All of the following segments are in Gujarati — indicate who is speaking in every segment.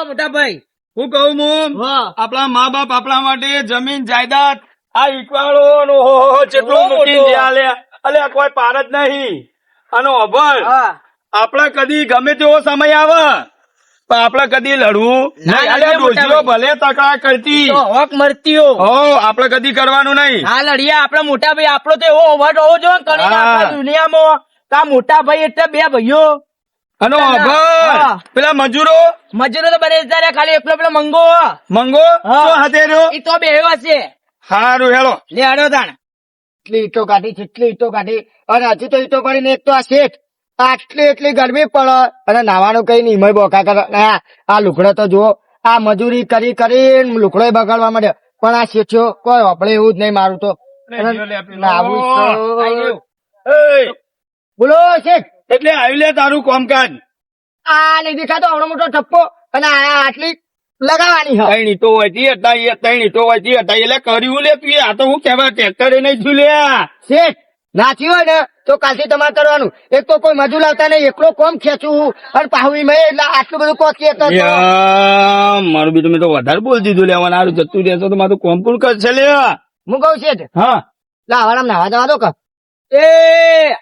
Speaker 1: મોટા ભાઈ
Speaker 2: હું કહું હું
Speaker 1: વાહ
Speaker 2: આપણા મા બાપ આપણા માટે જમીન જાયદાદ આ ઈકવાળો જેટલો
Speaker 1: બહુ
Speaker 2: મૂકી
Speaker 1: મોટો.
Speaker 2: ગયા અલ્યા કોઈ પાર જ નહીં અને અભણ
Speaker 1: હા
Speaker 2: આપડે કદી ગમે તેવો સમય આવે પણ આપડે કદી લડવું
Speaker 1: ના,
Speaker 2: નહીં.
Speaker 1: ના,
Speaker 2: અલ્યા
Speaker 1: મોટા
Speaker 2: ડોશીઓ
Speaker 1: ભાઈ.
Speaker 2: ભલે તકરાર કરતી
Speaker 1: તો હક મરતીઓ
Speaker 2: હો આપડે કદી કરવાનું નહીં.
Speaker 1: હા લડિયા આપડા મોટા ભાઈ આપણો તો એવો અવાજ હોવો જોઈએ ને કરીને
Speaker 2: હા.
Speaker 1: આપણા દુનિયામાં કા મોટા ભાઈ એટલે બે ભાઈઓ
Speaker 2: અને
Speaker 1: ના,
Speaker 2: અભણ
Speaker 1: હા.
Speaker 2: પેલા મજૂરો
Speaker 1: મજૂરો તો બને જતા ખાલી એકલો પેલો મંગો
Speaker 2: મંગો
Speaker 1: હા.
Speaker 2: શું હાથે રહ્યો
Speaker 1: એ તો બે છે
Speaker 2: હારું હેલો
Speaker 1: લે હડો તાણ
Speaker 3: એટલી ઈટો કાઢી જેટલી ઈટો કાઢી અને હજી તો ઈટો કાઢીને એક તો આ શેઠ આટલી એટલી ગરમી પડે અને નાવાનું કઈ નહીં મય બોકા કરે આ લુગડો તો જુઓ આ મજૂરી કરી કરીને લુગડો બગાડવા માંડ્યો પણ આ શેઠિયો કોઈ વાપરે એવું જ નહીં મારું તો નાવું
Speaker 1: આઈ
Speaker 3: તો-
Speaker 2: એ,
Speaker 3: બોલો શેઠ
Speaker 2: એટલે આવી લે તારું કામકાજ
Speaker 3: આ નહીં દેખાતો આવડો મોટો ઠપ્પો અને આ આટલી લગાવવાની હ
Speaker 2: ત્રણ ઈટો વધી હતા એ ત્રણ ઈટો વધી હતા એટલે કર્યું લે તું આ તો હું કહેવાય ટ્રેક્ટર નહીં છું લ્યા
Speaker 3: શેઠ નાચી હોય ને તો કાલથી તમારે કરવાનું એક તો કોઈ મજૂર આવતા નહીં એકલો કોમ ખેંચવું અને પાહવી મેં એટલે આટલું બધું કોચી
Speaker 2: મારું બીજું મેં તો વધારે બોલ દીધું લેવાનું સારું જતું રહેશે તો મારું કોમ પૂરું કરશે લે
Speaker 3: હું કઉ શેઠ
Speaker 2: હા
Speaker 3: લાવાડા નાવા જવા દો કે
Speaker 1: એ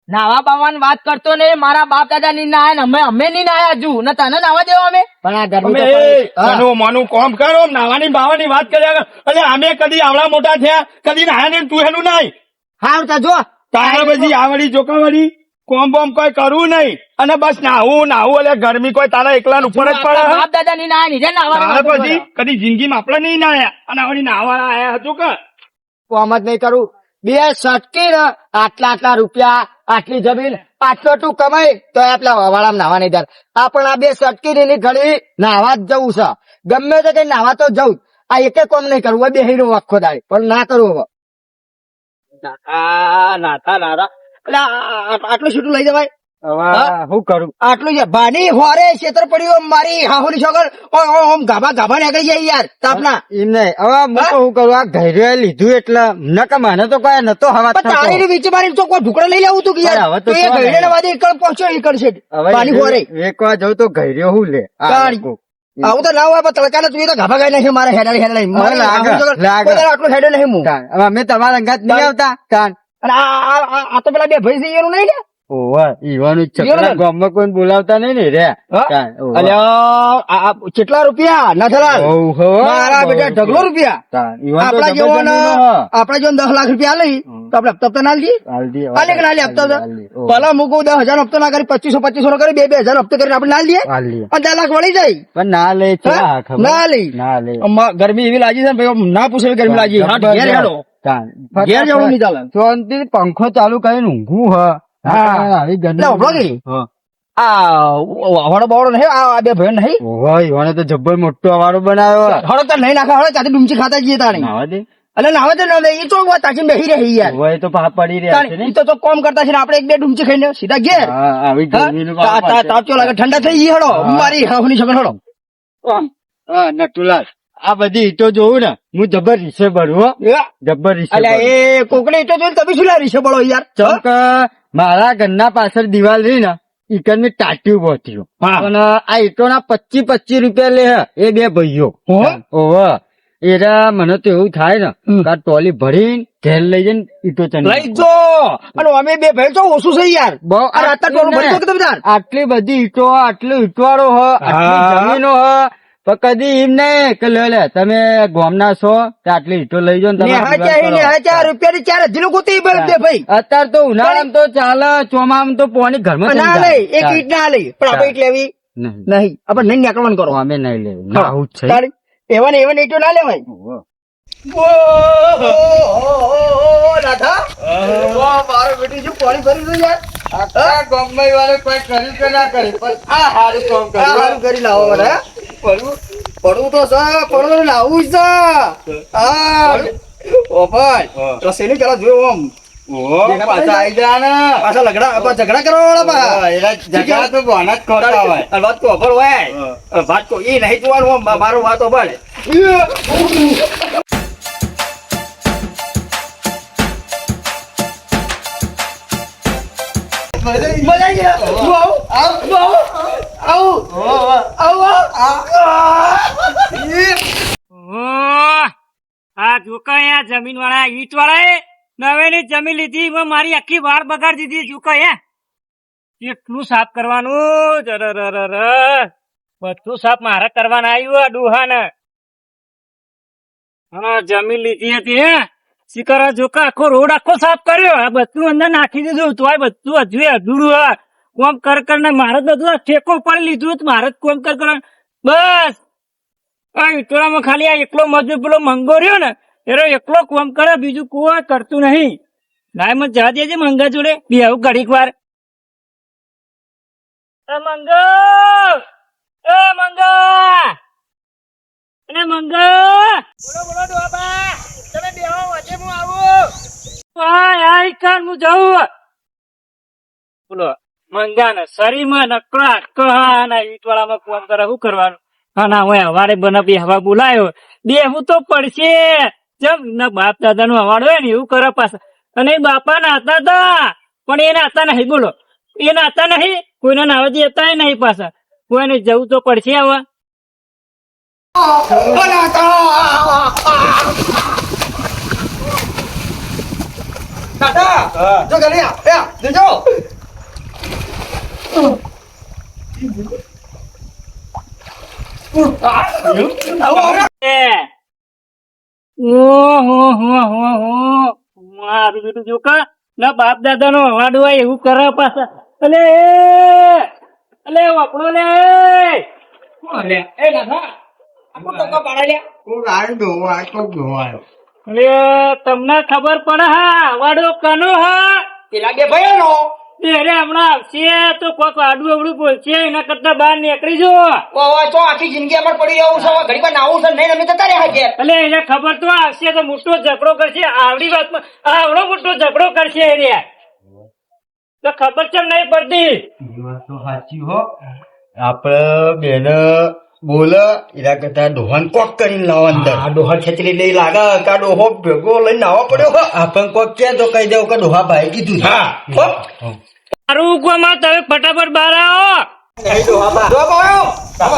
Speaker 1: નાવા બાવાની વાત કરતો ને મારા બાપ દાદા ની નાયા ને અમે ની નાયા હજુ ને તને નાવા દેવા અમે
Speaker 3: પણ આ
Speaker 2: અમે
Speaker 3: ગરમી તો પડી. હા.
Speaker 2: તનું મનું કોમ કરો નાવાની બાવાની વાત કર્યા એટલે અમે કદી આવડા મોટા થયા કદી નાયા ને તું એનું નહીં
Speaker 3: હારું તા જો
Speaker 2: તારા પછી આવડી જોકાવાડી કોમ બોમ કોઈ કરવું નહીં અને બસ નાવું એટલે ગરમી કોઈ તારા એકલા ઉપર જ પડે
Speaker 1: બાપ દાદા ની નાયા નીચે
Speaker 2: તારા
Speaker 1: નાવા
Speaker 2: પછી કદી જિંદગીમાં આપડે નહીં નાયા અને આવડી નાવા આયા હતું કે
Speaker 3: કોમ જ નહીં કરું બે સટકી ને આટલા રૂપિયા આટલી જમીન આટલો તું કમાઈ તો આપલા વાળા નાવા નહીં દર આ પણ આ બે સટકી ની ઘડી નાવા જ જવું છે ગમે તે કઈ નાવા તો જવું આ એકે કોમ નહીં કરવું બે હીરો આખો દાડે પણ ના કરવું હવે
Speaker 1: નાતા નાતા
Speaker 3: એટલે આટલું છૂટું લઈ જવાય
Speaker 2: હવે શું કરું
Speaker 3: આટલું છે ભાની હોરે છેતર પડ્યું મારી હાહુની છોકર ઓમ ગાભા ગાભા નીકળી જાય યાર તાપના
Speaker 4: એમ નહીં હવે હું તો શું કરું આ ધૈર્ય લીધું એટલે નકા મને તો કઈ નતો હવા
Speaker 3: પણ તારી વિચ મારી તો કોઈ ઢુકડો લઈ લેવું તું કે યાર
Speaker 4: હવે
Speaker 3: તો
Speaker 4: તો
Speaker 3: એ
Speaker 4: શું
Speaker 3: ગઈડે
Speaker 4: નહીં.
Speaker 3: વાદે એકલ પહોંચ્યો એકલ છે પાણી હોરે
Speaker 4: એક વાર જવું તો ધૈર્ય હું લે આ
Speaker 3: તાણી.
Speaker 4: લોકો.
Speaker 3: આવું તો ના હોય પણ તડકાને તું એ તો ગાભા ગાઈ નાખે મારે હેડા મારે
Speaker 4: લાગે,
Speaker 3: હાહુની છોકર
Speaker 4: લાગે.
Speaker 3: કોઈ દાડો આટલું હેડે નહીં હું
Speaker 4: તાણ. હવે અમે તમારા અંગાત નહીં આવતા તાણ.
Speaker 3: અને આ તો પેલા બે ભાઈ છે એનું નહીં ને
Speaker 4: ઓવે, ઈવાનું જ છે.
Speaker 3: ઈવાનું.
Speaker 4: પેલા ગામમાં કોઈ બોલાવતા નહીં ને રે
Speaker 3: હા?
Speaker 4: તાણ, ઓવે.
Speaker 3: અલ્યા કેટલા રૂપિયા નથલાલ
Speaker 4: હોવ, હોવ.
Speaker 3: મારા બેટા
Speaker 4: બહુ
Speaker 3: ઢગલો રૂપિયા
Speaker 4: તાણ. ઈવાન તો
Speaker 3: આપડા જેવો
Speaker 4: જબરજસ્તીનો હ.
Speaker 3: આપડા જેવો 10 લાખ રૂપિયા લઈ તો આપડે હપ્તા ના લઈએ
Speaker 4: હાલ દી,
Speaker 3: આલે કે ના લે હપ્તા તો
Speaker 4: હાલ દી, ઓવે.
Speaker 3: ભલા મૂકું 10,000 હપ્તો ના કરી 2500 નો કરી 2,000 હપ્તો કરીને આપણે ના લઈએ
Speaker 4: હાલ દી.
Speaker 3: અને 10 લાખ વળી જાય
Speaker 4: પણ ના લે છે
Speaker 3: હા?
Speaker 4: આ ખબર.
Speaker 3: ના લે.
Speaker 4: ના લે
Speaker 3: ગરમી એવી લાગી છે ને ભાઈ ના પૂછે એવી ગરમી લાગી હાટ ઘેર હેડો
Speaker 4: તાણ.
Speaker 3: ઘેર જવું નહીં ચાલે
Speaker 4: શાંતિ પંખો ચાલુ કરીને ઊંઘું હ
Speaker 3: હા.
Speaker 4: આવી ગરમી.
Speaker 3: એટલે ઉભરો કે?
Speaker 4: હા.
Speaker 3: આ વડો બવડો નહીં આ બે ભાઈ નહીં
Speaker 4: ઓવે, ઈવાને તો જબ્બર મોટો અવારો બનાવ્યો
Speaker 3: હળો તો નહીં નાખા હળો ત્યાંથી ડૂમચી ખાતા જઈએ તાણી
Speaker 4: નાવા દે.
Speaker 3: એટલે નાવે તો ના એ તો તાચી બેહી રહી યાર
Speaker 4: ઓવે, એ તો પા પડી રહ્યા છે
Speaker 3: તાણી,
Speaker 4: ને.
Speaker 3: ઈ તો કોમ કરતા છે ને આપણે એક બે ડૂમચી ખાઈને સીધા ઘેર
Speaker 4: હા, આવી ગરમીનું કામ પાછળ.
Speaker 3: તાપચો લાગે ઠંડા થઈ ગઈ હળો
Speaker 4: હા.
Speaker 3: મારી હાહુની છોકર હળો
Speaker 4: હા, નટુલાલ આ બધી ઈટો જોઉં ને હું જબ્બર રીસે ભરું હો. જબ્બર રીસે
Speaker 3: અલ્યા
Speaker 4: ભરું.
Speaker 3: એ કોકડી તો જોઈને તમે શું લારી છે બળો યાર
Speaker 4: ચમ કે મારા ઘરના પાછળ દિવાલ રહી ને ઈકન ની ટાટ્યું પહોંચ્યું
Speaker 2: હા.
Speaker 4: પણ આ ઈટો ના 25 રૂપિયા લે હે એ બે ભાઈઓ
Speaker 3: હો?
Speaker 4: ઓવે એરા મને તો એવું થાય ને કે આ ટોલી ભરીને ઘેર લઈ જઈને ઈટો ચણી
Speaker 3: લઈ જો અને અમે બે ભાઈ તો ઓછું છે યાર
Speaker 4: બહુ
Speaker 3: આ રાતના ટોલું ભરી દો કે તમે તાર
Speaker 4: આટલી બધી ઈટો આટલું ઈટવાળો હ આટલી
Speaker 2: હા.
Speaker 4: જમીનો હ પણ કદી એમ નહીં કે લે તમે ગામના છો તો આટલી ઈટો લઈ જાઓ ને તમે
Speaker 3: નેહા
Speaker 4: દીવાલ
Speaker 3: ચાહી
Speaker 4: કરો.
Speaker 3: નેહા 4 રૂપિયાની 4 હજી લોકો તે બે ભાઈ
Speaker 4: અત્યારે તો ઉનાળામાં તો ચાલે ચોમામાં તો પોણી ઘરમાં
Speaker 3: ના લઈ એક ઈટ ના લઈ પણ આપણે ઈટ લેવી
Speaker 4: નહીં
Speaker 3: નહીં આપણે નહીં નીકળવાનું કરો
Speaker 4: અમે નહીં લેવું ના આવું જ છે
Speaker 3: તારી એવા ને એવા ઈટો ના લેવાય મારો બેટી શું પાણી ભરી દઉં યાર
Speaker 4: આખા ગામમાં વાળે કોઈ કર્યું કે ના કર્યું પણ આ હારું કામ
Speaker 3: આ હારું કરી લાવો મને પડવું તો છે પડવું લાવવું જ છે હા ઓ ભાઈ તો શેની પેલા જોયો આમ
Speaker 4: ઓહો, પાછા આઈ જા ને.
Speaker 3: પાછા ઝઘડા કરવા વાળા પા
Speaker 4: એલા જગ્યા તો બોના જ ખોટા હોય.
Speaker 3: અને વાત કો અભર હોય વાત કો ઈ નહીં જોવાનું આમ મારો વાત અભર મજા આવી ગયા આવ આવ આવ આવ આવ
Speaker 5: ઈટવાળાએ નવેની જમીન લીધી એમાં મારી આખી વાળ બગાડી દીધી જુકો હે કેટલું સાફ કરવાનું જરરરર. બધું સાફ મારે કરવાના આવ્યું આ ડોહાને. હા જમીન લીધી હતી હે શિકારા જોકા આખો રોડ આખો સાફ કર્યો આ બધું અંદર નાખી દીધું તોય બધું હજુ અધૂરું હા કોમ કર ને મારે બધું ઠેકો પાડી લીધું મારે જ કોમ કર બસ આ ઈટોળામાં ખાલી આ એકલો મજૂર પેલો મંગો રહ્યો ને એનો એકલો કોમ કરે બીજું કોઈ કરતું નહીં. ગાય માં જા દેજે મંગા જોડે બે આવું ઘડીક વાર. મંગો એ મંગા અને મંગા
Speaker 3: બોલો બોલો ડોબા તમે બેહો વચ્ચે હું આવું.
Speaker 5: હું જાઉં બોલો મંગા ને શરીરમાં નકરો આટકો હા ના ઈટવાળામાં કોમ કરે શું કરવાનું. હા ના હું હવારે બને બેહવા બોલાયો બેહવું તો પડશે જેમ ના બાપ દાદા નું હવાડ હોય ને એવું કરે પાછા. અને એ બાપા નાતા હતા પણ એ નાતા નહીં બોલો એ નાતા નહીં કોઈને નાવા દેતા નહીં પાછા કોઈને જવું તો પડશે હવે.
Speaker 3: દાદા જો ગલી આ દેજો.
Speaker 5: મારું બેટું જો કા ના બાપ દાદા નો અવાડ હોય એવું કરે પાછા. અલે અલે વાપડો લે અલે એ ના અલે તમને ખબર પડે હા અવાડો કનો હા
Speaker 1: પેલા બે ભાઈઓ નો
Speaker 5: અરે હમણાં આવશે તો કોક આડું અવડું બોલશે એના કરતા બહાર નીકળી જો.
Speaker 1: તો આખી જિંદગી અમાર પડી જવું છે ઘડી પર નાવું છે નહીં અમે જતા રહ્યા છે.
Speaker 5: એટલે એને ખબર તો આવશે તો મોટો ઝઘડો કરશે આવડી વાતમાં આવડો મોટો ઝઘડો કરશે એને તો ખબર કેમ નહીં પડતી.
Speaker 4: સાચી હો આપડે બેન બોલે એના કરતા ડોહાન કોક કરીને લાવો અંદર. આ ડોહા ખેતરી લઈ લાગે કા ડોહો ભેગો લઈને આવવા પડ્યો હો આપણ કોક કે તો કહી દેવું કે ડોહા ભાઈ કીધું. હા
Speaker 5: મારું હુકમમાં તમે ફટાફટ બહાર આવો.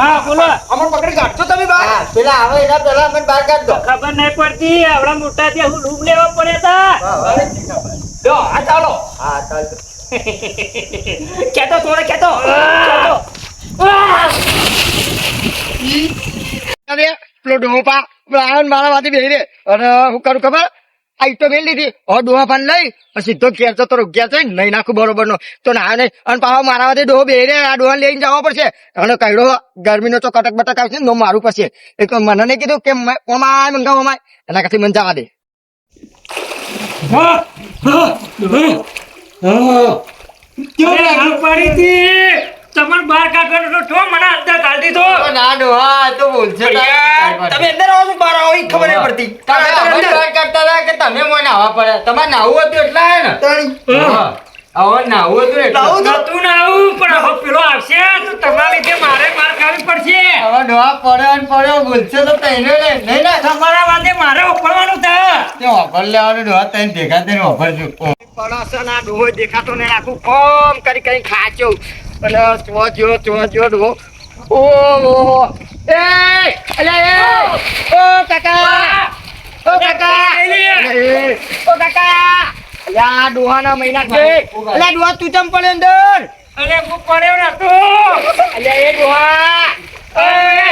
Speaker 5: હા બોલો
Speaker 3: અમર પકડી કાઢજો તમે બહાર. પેલા આવે એના પેલા મને બહાર કાઢજો.
Speaker 5: ખબર નહીં પડતી આવડા મોટા ત્યાં હું લૂમ લેવા પડ્યા હતા.
Speaker 1: આ ચાલો
Speaker 3: હા ચાલ
Speaker 1: કેતો થોડે કેતો
Speaker 3: અરે પેલો ડોહા આવ્યો મારા વાથી બેહી રે અને હું કરું ખબર આ ઈટો મેલ લીધી હવે ડોહા પાન લઈ સીધો ઘેર તો રૂગ્યા છે નહીં નાખું બરોબર નો તો ના નહીં અને પાછો મારા વાથી ડોહો બેહી રે આ ડોહા લઈને જવા પડશે અને કઈડો ગરમીનો તો કટક બટક આવશે ને મારું પછી એક મને નહીં કીધું કે ઓમાય મંગાવ ઓમાય એના કાથી મને જવા દે.
Speaker 5: તમારે બહાર કાઢવાનો તો મને અંદર કાઢી દીધો.
Speaker 3: ના ડોહા તો બોલશે
Speaker 1: તમે અંદર આવો છો બહાર આવો એ ખબર નહીં પડતી.
Speaker 3: કરતા હતા કે તમે મને નાવા પડે તમારે નાવું હતું એટલે ને હવે નાવું હતું એટલે
Speaker 5: નતું ના આવું પણ હવે પેલો આવશે તો તમારા લીધે મારે માર ખાવી પડશે.
Speaker 3: હવે ડોહા પડ્યો ને પડ્યો બોલશે તો તઈને નહીં ના
Speaker 5: તમારા વાદે મારે ઉપડવાનું થાય.
Speaker 3: તે વાપર લેવાનું ડોહા તઈને ભેગા થઈને વાપરજો. પડોશો ના ડોહો દેખાતો ને આખું કોમ કરી કરી ખાચો અને ચો ડોહો ઓહો એ અલે એ ઓ કાકા ઓ કાકા યા ડોહાના મહિના છે અલે ડોહા તું ચમ પડ્યો અંદર
Speaker 5: અરે હું પડ્યો નતો.
Speaker 3: અલે એ ડોહા
Speaker 5: અરે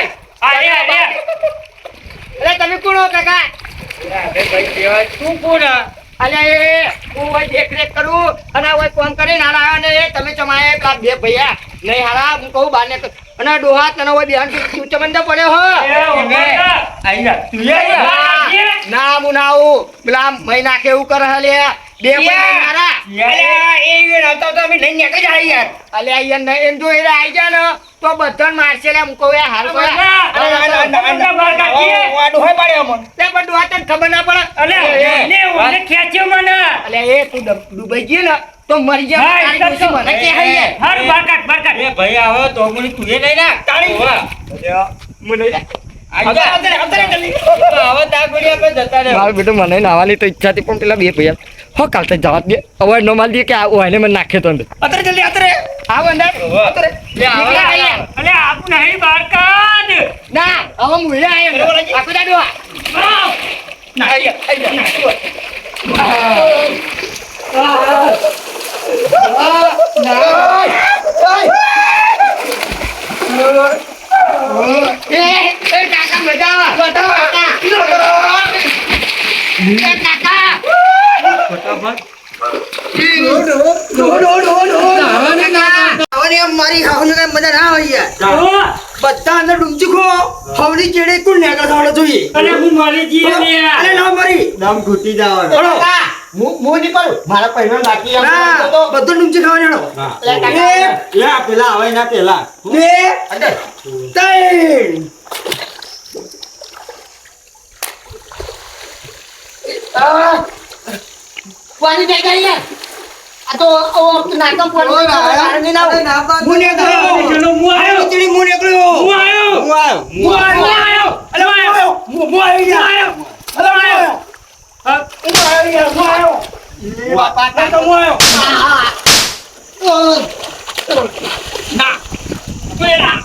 Speaker 3: અલે તમે કોણ હો કાકા
Speaker 5: તું કોણ?
Speaker 3: અલે હું હોય દેખરેખ કરું અને હોય ફોન કરીને હારા આવ્યા ને તમે ચમાય પેલા બે ભૈયા નહીં હારા હું કહું બાર ને અને ડોહા તને હોય બેહાન તું ચમંદા પડ્યો હો ના હું ના આવું પેલા મહિના કેવું કરે હલે બે ભૈયા હારા અલે યાર નહીં એમ જો એ આવી જા ને તો બધાને મારશે લે હું કહું યાર હાલ કોઈ ડોહા તને ખબર ના પડે
Speaker 5: ખેંચ્યો મને.
Speaker 3: અલે એ તું ડૂબાઈ ગયો ને તો મરી જાય મને કે હૈયે
Speaker 5: હારું બહાર કાઢ.
Speaker 4: ભાઈ આવે તો મને તું એ નહીં ના
Speaker 3: મારું બેટું મને નાવાની તો ઈચ્છા હતી પણ પેલા બે ભૈયા હો કાલ તો જવા દે હવે નો માલ દે કે ઓને મને નાખે તો અંદર
Speaker 1: અત્યારે જલ્દી અત્યારે
Speaker 3: આવ અંદર અત્યારે
Speaker 5: અલે આપું નહીં બહાર કાઢ.
Speaker 3: ના હવે હું આયો આખો દાડો
Speaker 5: આવ.
Speaker 1: ના
Speaker 3: મારી ખાવાનું કઈ મજા ના આવે યાર બધા અંદર ડૂમચી ખો હવની ચેડે કુલ નેકળ ખાવાનો જોઈએ
Speaker 5: અરે હું મરી જઈએ ને યાર.
Speaker 3: અરે ના મરી
Speaker 4: દમ ઘૂટી જવાનો.
Speaker 3: હું નહીં પાડું મારા પહેરવાનું બાકી બધું ડૂમચી ખાવાનું
Speaker 4: લે પેલા આવે ના પેલા
Speaker 3: બે ત્રણ પાણી પી ગઈ યાર આ તો નાટક પાણી
Speaker 5: ચલો, હું આયો. હું આયો. હું આયો. અલે હું આયો. હું આયો. અલે હું આયો. હા, હું આયો યાર. હું આયો. હા, તો હું આયો. ના. પેલા.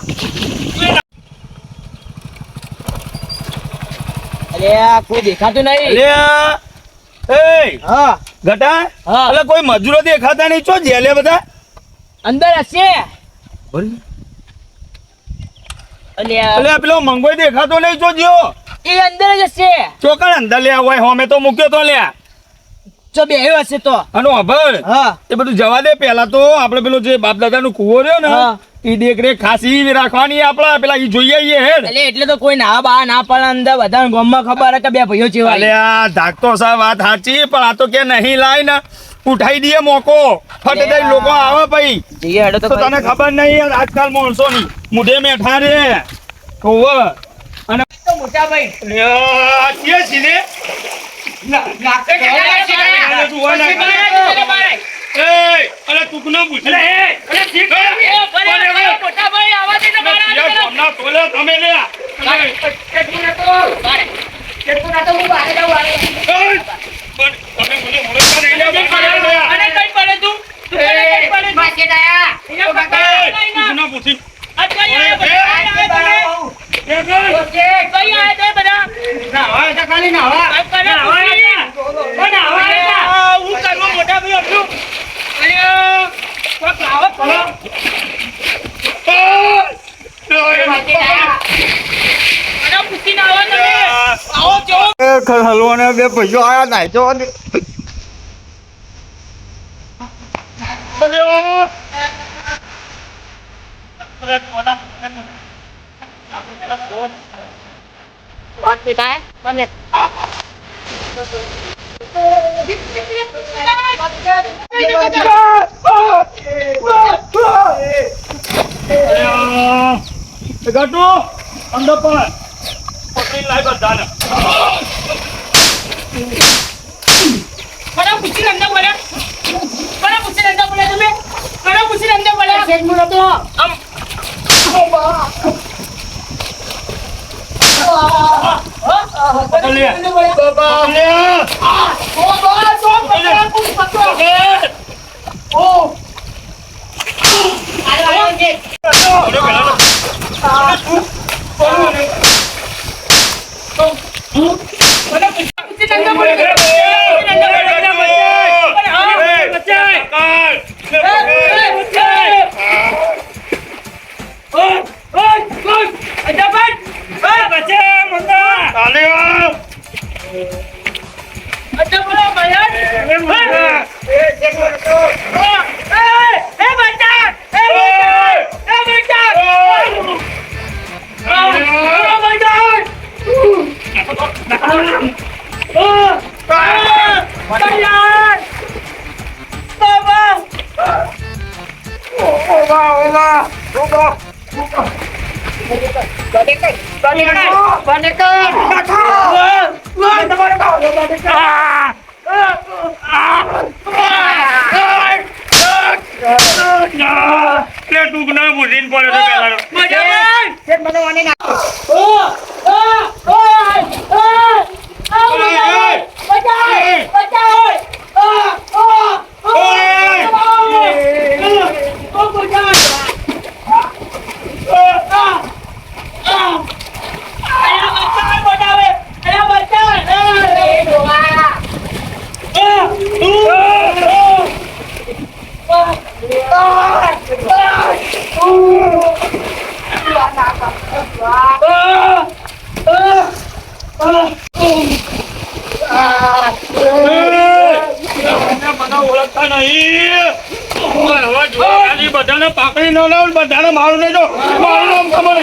Speaker 1: અરે કોઈ દેખાતું નહીં.
Speaker 2: અલ્યા એ
Speaker 1: હા
Speaker 2: ગટા
Speaker 1: હા.
Speaker 2: અલે કોઈ મજૂરો દેખાતા નહીં છો જેલે બધા
Speaker 1: અંદર હશે. અલ્યા
Speaker 2: અલે પેલો મંગોઈ દેખાતો નહીં છો જ્યો
Speaker 1: એ અંદર જ હશે.
Speaker 2: ચોકડ અંદર લે હોય હોમે તો મૂક્યો તો લ્યા
Speaker 1: જો બેહ્યો હશે તો.
Speaker 2: આનો અભળ
Speaker 1: હા
Speaker 2: એ બધું જવા દે પેલા તો આપણે પેલો જે બાપ દાદા નું કુવો રહ્યો ને
Speaker 1: હા.
Speaker 2: એ દેખરેખ ખાસી રાખવાની આપડા પેલા ઈ જોઈએ આઈએ હેડ
Speaker 1: એટલે એટલે તો કોઈ ના બા ના પડે અંદર બધા ગામમાં ખબર હે કે બે ભાઈઓ જેવા
Speaker 2: અલે આ ધાકતો સા વાત સાચી પણ આ તો કે નહીં લાય ને ઉઠાઈ દઈએ મોકો ફટ દઈ લોકો આવે ભાઈ
Speaker 1: જઈએ હેડો
Speaker 2: તો તને ખબર નહીં યાર આજકાલ માણસો ની મુઢે મેઠા રે હોવ અને
Speaker 1: તો મોટા ભાઈ
Speaker 2: લ્યા, છીએ છીએ એ અરે તું ન પૂછ લે
Speaker 1: મોટા ભાઈ આવા દે
Speaker 2: ગામના ટોલે તમે લે
Speaker 4: હલવાના બે પૈસો આયા નાય તો
Speaker 2: ગટુ અંદર પર પકડી લાય બધાને પકડ લે ટૂંકના ભૂલીને પડે છે પેલા બધા ઓળખતા નહીં. હવે જો ખાલી બધાને પાકડી ન લાવ, બધાને મારું નહીં તો મારું નામ ખબર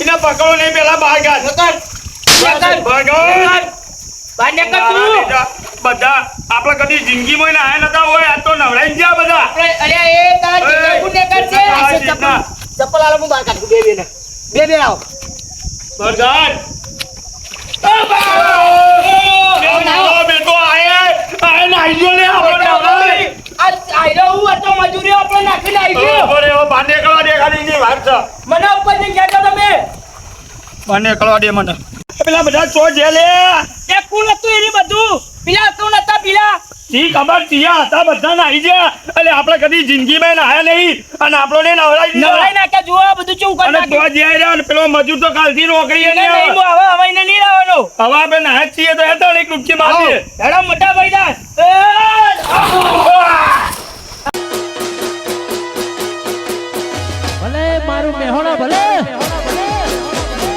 Speaker 2: એને પકડો નહીં, પેલા બહાર કાઢ. બધા આપડે કદી જિંદગીમાં આયા નતા હોય, આ તો નવડાઈ ગયા બધા.
Speaker 3: ચપ્પલ આલો, હું બહાર કાઢું. બે આવો.
Speaker 2: ભરગાડ. બેટો આયે નાઈ ગયો લે આપણો નવડાઈ.
Speaker 1: મજૂરી આપણે નાખીને આવી ગયો.
Speaker 2: અરે ઓ બાંધે કરવા દે, ખાલી ની વાત છે.
Speaker 1: મને ઉપર જઈને કહેતા તમે
Speaker 2: બાંધે કરવા દે મને. પેલા બધા ચો જે લે.
Speaker 1: એ કુલ હતું એની બધું પેલા હતું નતા પેલા
Speaker 2: જી ખબર තිયા હતા બધા નાઈ ગયા. એટલે આપણે કદી જિંદગીમાં નાયા નહીં અને આપણો ને નવડાઈ દીધા.
Speaker 1: નવરાઈ નાખ્યા જુઓ આ બધું ચેવું કરી
Speaker 2: અને તો
Speaker 1: નાખ્યું.
Speaker 2: જે રહ્યા ને પેલો મજૂર તો કાલથી નોકરી
Speaker 1: એને નહીં, હું હવે એને નહીં લાવવાનો.
Speaker 2: હવે આપણે નાયા જ છીએ તો એ તો એક રૂપથી મારીએ.
Speaker 1: હેડો મોટા ભાઈ દાસ.